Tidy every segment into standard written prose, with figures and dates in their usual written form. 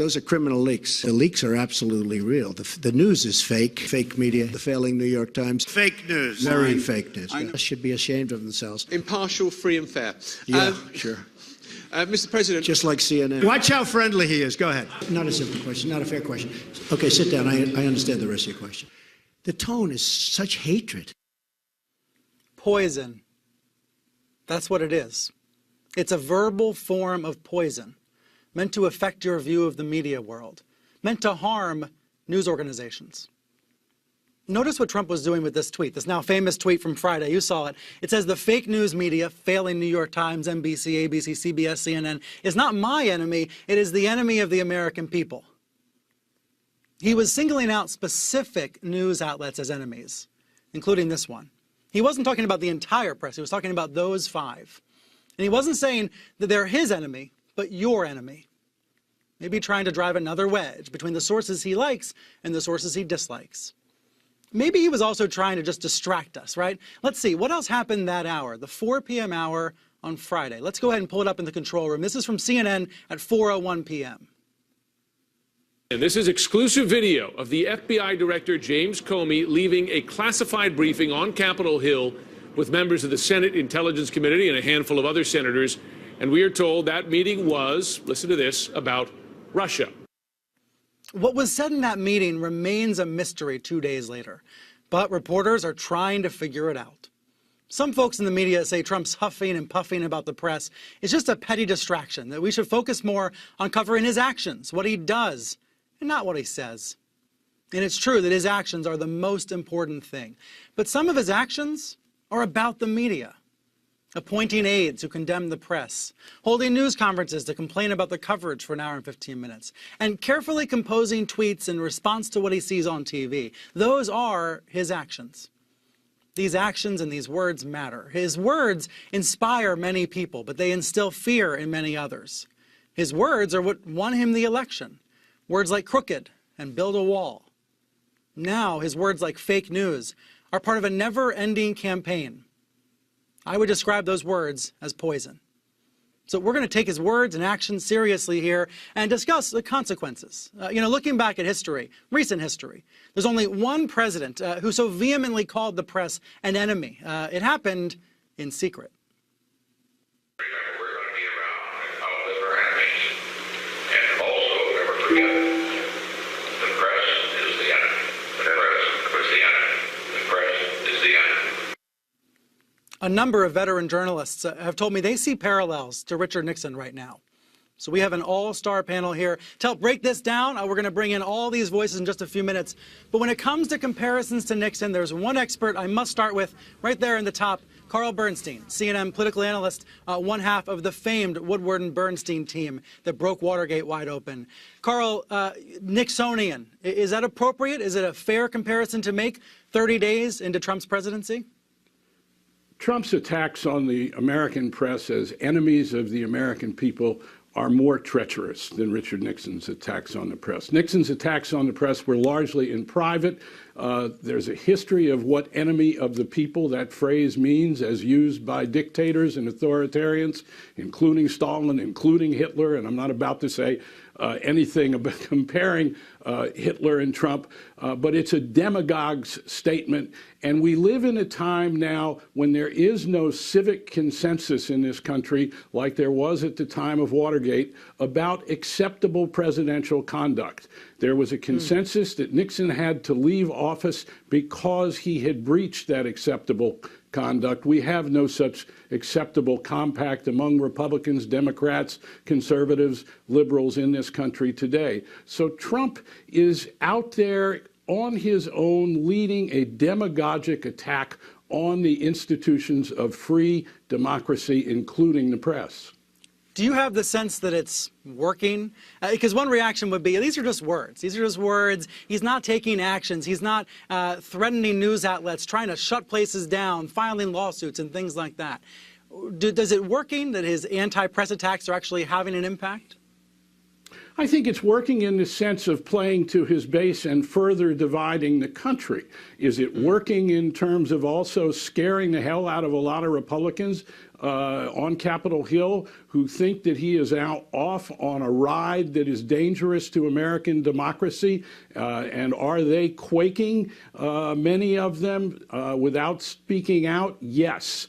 Those are criminal leaks. The leaks are absolutely real. The news is fake. Fake media. The failing New York Times. Fake news. Very fake news. They should be ashamed of themselves. Impartial, free and fair. Yeah, sure. Mr. President. Just like CNN. Watch how friendly he is. Go ahead. Not a simple question. Not a fair question. Okay, sit down. I understand the rest of your question. The tone is such hatred. Poison. That's what it is. It's a verbal form of poison, meant to affect your view of the media world, meant to harm news organizations. Notice what Trump was doing with this tweet, this now famous tweet from Friday. You saw it. It says the fake news media, failing New York Times, NBC, ABC, CBS, CNN, is not my enemy. It is the enemy of the American people. He was singling out specific news outlets as enemies, including this one. He wasn't talking about the entire press. He was talking about those 5. And he wasn't saying that they're his enemy, but your enemy. Maybe trying to drive another wedge between the sources he likes and the sources he dislikes. Maybe he was also trying to just distract us, right? Let's see, what else happened that hour, the 4 p.m. hour on Friday? Let's go ahead and pull it up in the control room. This is from CNN at 4:01 p.m. And this is exclusive video of the FBI Director James Comey leaving a classified briefing on Capitol Hill with members of the Senate Intelligence Committee and a handful of other senators. And we are told that meeting was, listen to this, about Russia. What was said in that meeting remains a mystery 2 days later, but reporters are trying to figure it out. Some folks in the media say Trump's huffing and puffing about the press is just a petty distraction, that we should focus more on covering his actions, what he does, and not what he says. And it's true that his actions are the most important thing, but some of his actions are about the media. Appointing aides who condemn the press, holding news conferences to complain about the coverage for an hour and 15 minutes, and carefully composing tweets in response to what he sees on TV. Those are his actions. These actions and these words matter. His words inspire many people, but they instill fear in many others. His words are what won him the election. Words like crooked and build a wall. Now his words like fake news are part of a never-ending campaign. I would describe those words as poison. So we're going to take his words and actions seriously here and discuss the consequences. Looking back at history, recent history, there's only one president who so vehemently called the press an enemy. It happened in secret. Remember, we're going to be around and call them our enemies. And also, never forget, the press is the enemy. The press is the enemy. The press is the enemy. A number of veteran journalists have told me they see parallels to Richard Nixon right now. So we have an all-star panel here. To help break this down, we're going to bring in all these voices in just a few minutes. But when it comes to comparisons to Nixon, there's one expert I must start with right there in the top, Carl Bernstein, CNN political analyst, one half of the famed Woodward and Bernstein team that broke Watergate wide open. Carl, Nixonian, is that appropriate? Is it a fair comparison to make 30 days into Trump's presidency? Trump's attacks on the American press as enemies of the American people are more treacherous than Richard Nixon's attacks on the press. Nixon's attacks on the press were largely in private. There's a history of what enemy of the people that phrase means as used by dictators and authoritarians, including Stalin, including Hitler, and I'm not about to say anything about comparing Hitler and Trump, but it's a demagogue's statement. And we live in a time now when there is no civic consensus in this country, like there was at the time of Watergate, about acceptable presidential conduct. There was a consensus that Nixon had to leave office because he had breached that acceptable conduct. We have no such acceptable compact among Republicans, Democrats, conservatives, liberals in this country today. So Trump is out there on his own leading a demagogic attack on the institutions of free democracy, including the press. Do you have the sense that it's working? Because one reaction would be, these are just words. These are just words. He's not taking actions. He's not threatening news outlets, trying to shut places down, filing lawsuits and things like that. Does it working that his anti-press attacks are actually having an impact? I think it's working in the sense of playing to his base and further dividing the country. Is it working in terms of also scaring the hell out of a lot of Republicans on Capitol Hill who think that he is out off on a ride that is dangerous to American democracy? And are they quaking, many of them, without speaking out? Yes.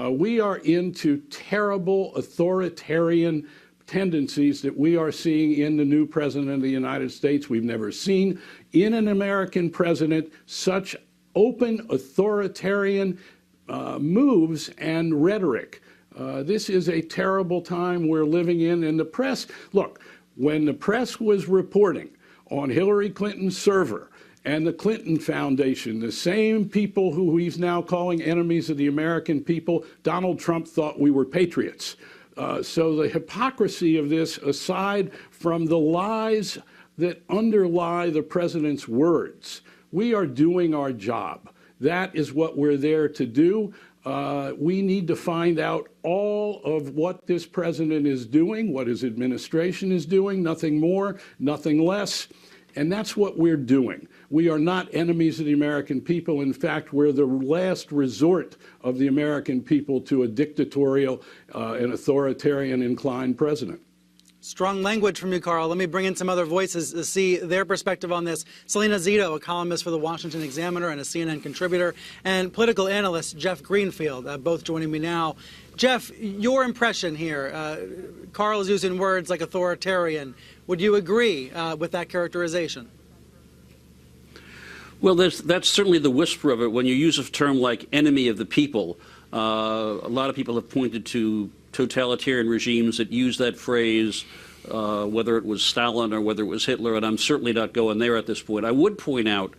We are into terrible authoritarian tendencies that we are seeing in the new president of the United States. We've never seen in an American president such open authoritarian moves and rhetoric. This is a terrible time we're living in. And the press, look, when the press was reporting on Hillary Clinton's server and the Clinton Foundation, the same people who he's now calling enemies of the American people, Donald Trump thought we were patriots. So the hypocrisy of this, aside from the lies that underlie the president's words, we are doing our job. That is what we're there to do. We need to find out all of what this president is doing, what his administration is doing, nothing more, nothing less. And that's what we're doing. We are not enemies of the American people. In fact, we're the last resort of the American people to a dictatorial and authoritarian inclined president. Strong language from you, Carl. Let me bring in some other voices to see their perspective on this. Selena Zito, a columnist for the Washington Examiner and a CNN contributor, and political analyst Jeff Greenfield, both joining me now. Jeff, your impression here. Carl is using words like authoritarian. Would you agree with that characterization? Well, that's certainly the whisper of it. When you use a term like enemy of the people, a lot of people have pointed to totalitarian regimes that use that phrase, whether it was Stalin or whether it was Hitler, and I'm certainly not going there at this point. I would point out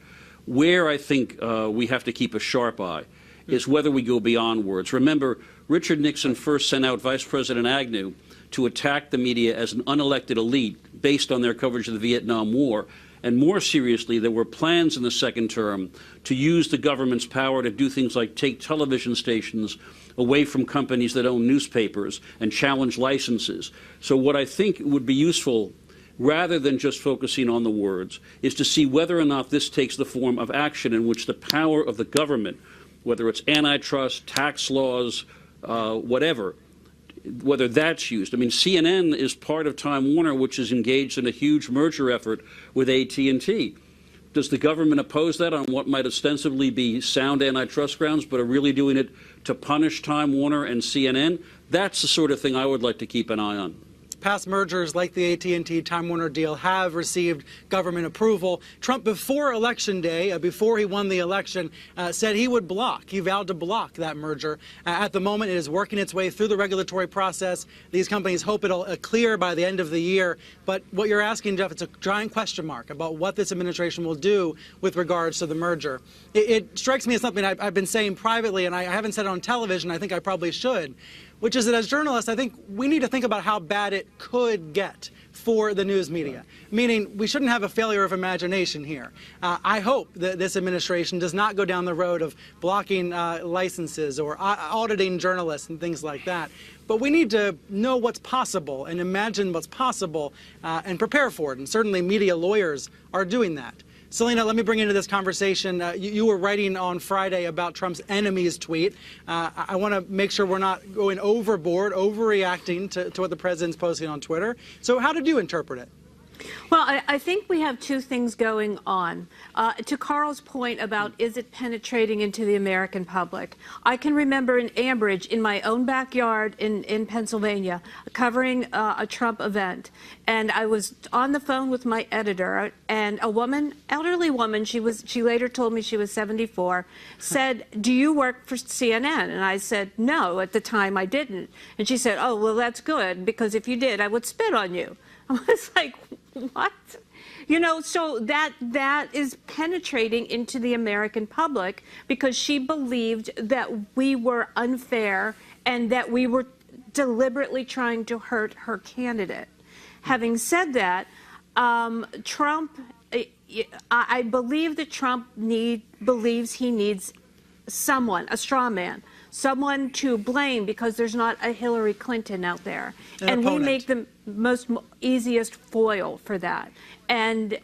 where I think we have to keep a sharp eye is whether we go beyond words. Remember, Richard Nixon first sent out Vice President Agnew to attack the media as an unelected elite based on their coverage of the Vietnam War. And more seriously, there were plans in the second term to use the government's power to do things like take television stations away from companies that own newspapers and challenge licenses. So what I think would be useful, rather than just focusing on the words, is to see whether or not this takes the form of action in which the power of the government, whether it's antitrust, tax laws, whatever, whether that's used. I mean, CNN is part of Time Warner, which is engaged in a huge merger effort with AT&T. Does the government oppose that on what might ostensibly be sound antitrust grounds, but are really doing it to punish Time Warner and CNN? That's the sort of thing I would like to keep an eye on. Past mergers like the AT&T Time Warner deal have received government approval. Trump, before Election Day, before he won the election, said he would block. He vowed to block that merger. At the moment, it is working its way through the regulatory process. These companies hope it'll clear by the end of the year. But what you're asking, Jeff, it's a giant question mark about what this administration will do with regards to the merger. It strikes me as something I've been saying privately, and I haven't said it on television. I think I probably should, which is that as journalists, I think we need to think about how bad it could get for the news media, meaning we shouldn't have a failure of imagination here. I hope that this administration does not go down the road of blocking licenses or auditing journalists and things like that. But we need to know what's possible and imagine what's possible and prepare for it. And certainly media lawyers are doing that. Selena, let me bring you into this conversation. You were writing on Friday about Trump's enemies tweet. I want to make sure we're not going overboard, overreacting to what the president's posting on Twitter. So how did you interpret it? Well, I think we have two things going on. To Carl's point about is it penetrating into the American public, I can remember in Ambridge, in my own backyard in Pennsylvania, covering a Trump event. And I was on the phone with my editor, and a woman, elderly woman, she later told me she was 74, said, "Do you work for CNN?" And I said, "No, at the time I didn't." And she said, "Oh, well, that's good, because if you did, I would spit on you." I was like, what? You know, so that is penetrating into the American public because she believed that we were unfair and that we were deliberately trying to hurt her candidate. Having said that, Trump, I believe that Trump believes he needs someone, a straw man, someone to blame because there's not a Hillary Clinton out there. An we opponent. make the easiest foil for that. And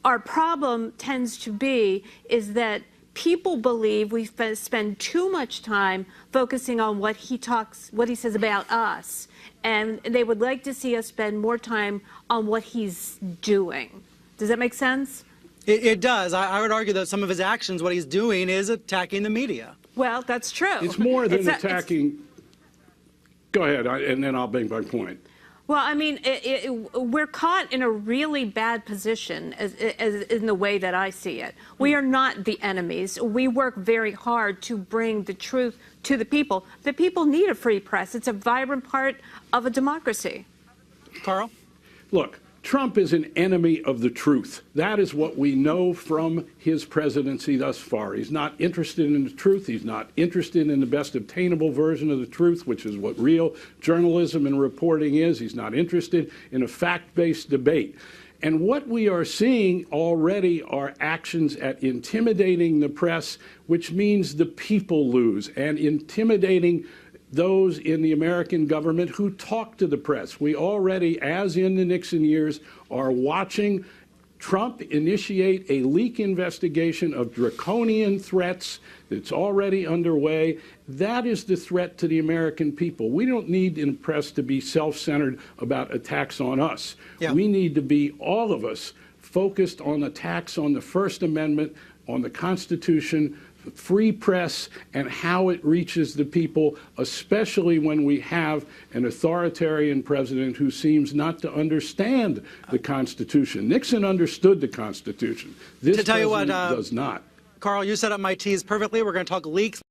our problem tends to be is that people believe we spend too much time focusing on what he says about us, and they would like to see us spend more time on what he's doing. Does that make sense? It does. I would argue that some of his actions, what he's doing, is attacking the media. Well, that's true. It's more than attacking. Go ahead, and then I'll make my point. Well, I mean, we're caught in a really bad position as in the way that I see it. We are not the enemies. We work very hard to bring the truth to the people. The people need a free press. It's a vibrant part of a democracy. Carl? Look, Trump is an enemy of the truth. That is what we know from his presidency thus far. He's not interested in the truth. He's not interested in the best obtainable version of the truth, which is what real journalism and reporting is. He's not interested in a fact-based debate. And what we are seeing already are actions at intimidating the press, which means the people lose, and intimidating those in the American government who talk to the press. We already, as in the Nixon years, are watching Trump initiate a leak investigation of draconian threats that's already underway. That is the threat to the American people. We don't need in the press to be self-centered about attacks on us. Yeah. We need to be, all of us, focused on attacks on the First Amendment, on the Constitution, free press, and how it reaches the people, especially when we have an authoritarian president who seems not to understand the Constitution. Nixon understood the Constitution. This To tell you what, president does not. Carl, you set up my tease perfectly. We're going to talk leaks.